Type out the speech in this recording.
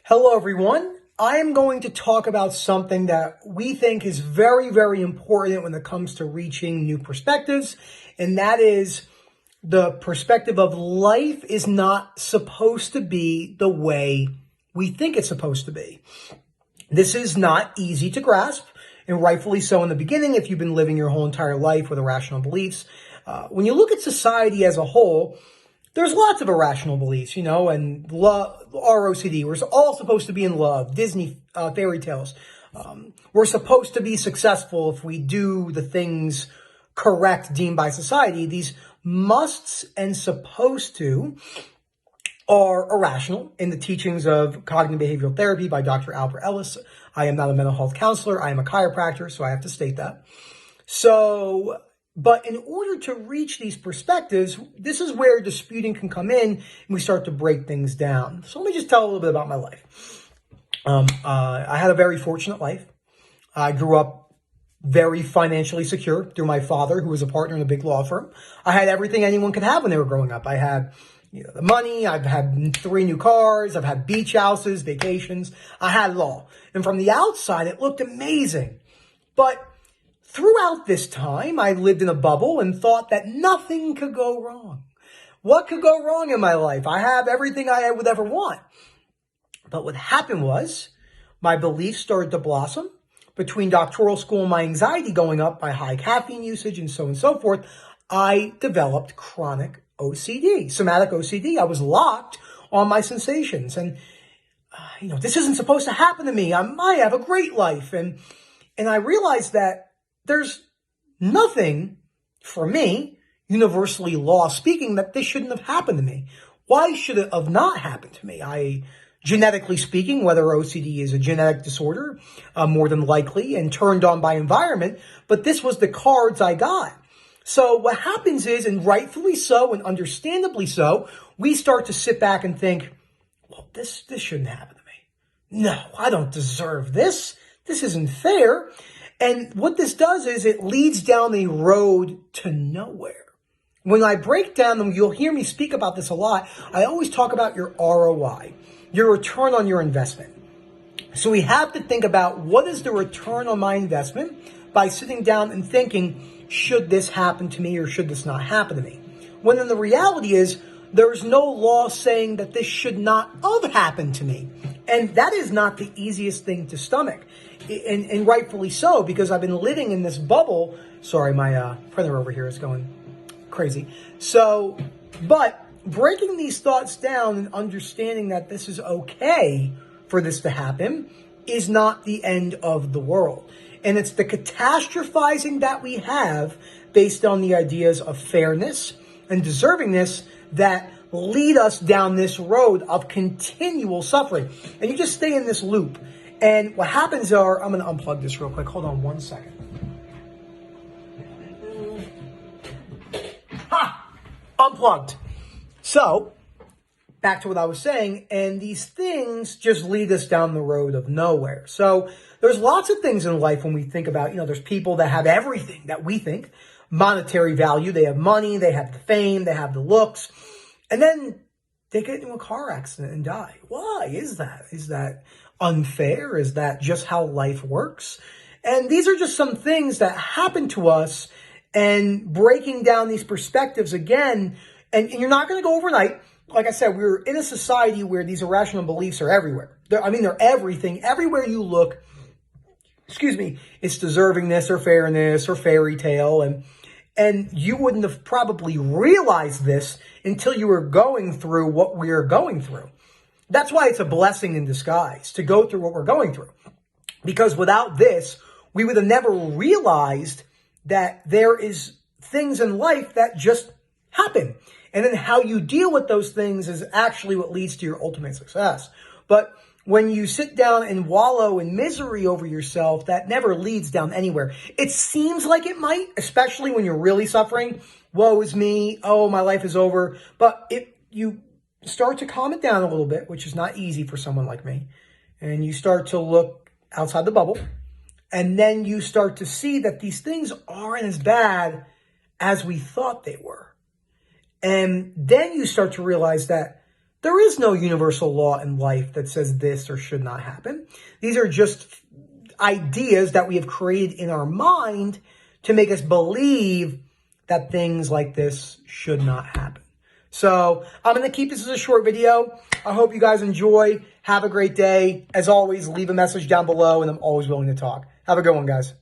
Hello, everyone. I am going to talk about something that we think is very, very important when it comes to reaching new perspectives, and that is the perspective of life is not supposed to be the way we think it's supposed to be. This is not easy to grasp, and rightfully so in the beginning if you've been living your whole entire life with irrational beliefs. When you look at society as a whole, there's lots of irrational beliefs, and our OCD. We're all supposed to be in love, Disney fairy tales. We're supposed to be successful if we do the things correct deemed by society. These musts and supposed to are irrational in the teachings of cognitive behavioral therapy by Dr. Albert Ellis. I am not a mental health counselor. I am a chiropractor, so I have to state that. But in order to reach these perspectives, this is where disputing can come in and we start to break things down. So let me just tell a little bit about my life. I had a very fortunate life. I grew up very financially secure through my father, who was a partner in a big law firm. I had everything anyone could have when they were growing up. I had the money, I've had 3 new cars, I've had beach houses, vacations. I had it all. And from the outside, it looked amazing. But throughout this time, I lived in a bubble and thought that nothing could go wrong. What could go wrong in my life? I have everything I would ever want. But what happened was my beliefs started to blossom. Between doctoral school and my anxiety going up by high caffeine usage and so forth, I developed chronic OCD, somatic OCD. I was locked on my sensations. And, this isn't supposed to happen to me. I have a great life. And I realized that there's nothing, for me, universally law speaking, that this shouldn't have happened to me. Why should it have not happened to me? Genetically speaking, whether OCD is a genetic disorder, more than likely, and turned on by environment, but this was the cards I got. So what happens is, and rightfully so, and understandably so, we start to sit back and think, well, this shouldn't happen to me. No, I don't deserve this. This isn't fair. And what this does is it leads down a road to nowhere. When I break down them, you'll hear me speak about this a lot. I always talk about your ROI, your return on your investment. So we have to think about what is the return on my investment by sitting down and thinking, should this happen to me or should this not happen to me? When then the reality is there's no law saying that this should not have happened to me. And that is not the easiest thing to stomach. And rightfully so, because I've been living in this bubble. Sorry, my printer over here is going crazy. But breaking these thoughts down and understanding that this is okay for this to happen is not the end of the world. And it's the catastrophizing that we have based on the ideas of fairness and deservingness that lead us down this road of continual suffering. And you just stay in this loop. And what happens are, I'm going to unplug this real quick. Hold on one second. Ha! Unplugged. So, back to what I was saying, and these things just lead us down the road of nowhere. So, there's lots of things in life when we think about, there's people that have everything that we think, monetary value. They have money, they have the fame, they have the looks, and then they get into a car accident and die. Why is that? Is that unfair? Is that just how life works? And these are just some things that happen to us, and breaking down these perspectives again, and you're not going to go overnight. Like I said, we're in a society where these irrational beliefs are everywhere. They're everything. Everywhere you look, it's deservingness or fairness or fairy tale. And you wouldn't have probably realized this until you were going through what we are going through. That's why it's a blessing in disguise to go through what we're going through. Because without this, we would have never realized that there is things in life that just happen. And then how you deal with those things is actually what leads to your ultimate success. But when you sit down and wallow in misery over yourself, that never leads down anywhere. It seems like it might, especially when you're really suffering. Woe is me. Oh, my life is over. But if you start to calm it down a little bit, which is not easy for someone like me, and you start to look outside the bubble, and then you start to see that these things aren't as bad as we thought they were. And then you start to realize that There is no universal law in life that says this or should not happen. These are just ideas that we have created in our mind to make us believe that things like this should not happen. So I'm going to keep this as a short video. I hope you guys enjoy. Have a great day. As always, leave a message down below, and I'm always willing to talk. Have a good one, guys.